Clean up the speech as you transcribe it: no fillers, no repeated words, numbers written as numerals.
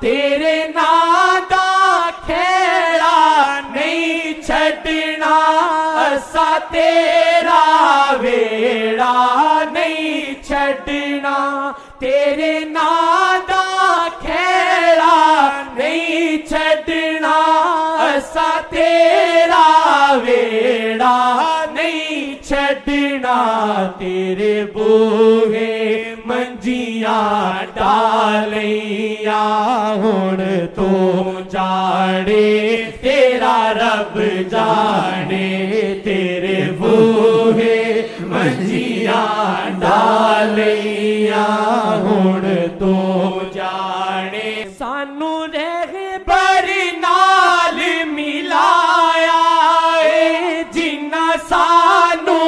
तेरे नां दा खेड़ा नहीं छड्डना, असा तेरा वेड़ा नहीं छड्डना, तेरे नां दा खेड़ा नहीं छड्डना, असा तेरा वेड़ा नहीं छड्डना, तेरे बूहे मंजियां डालियां हुण तो जाने, तेरा रब जाने, तेरे बूहे मंजियां डालियां हुण तो जाने, सानू रहबर नाल मिलाया जिन्ना सानू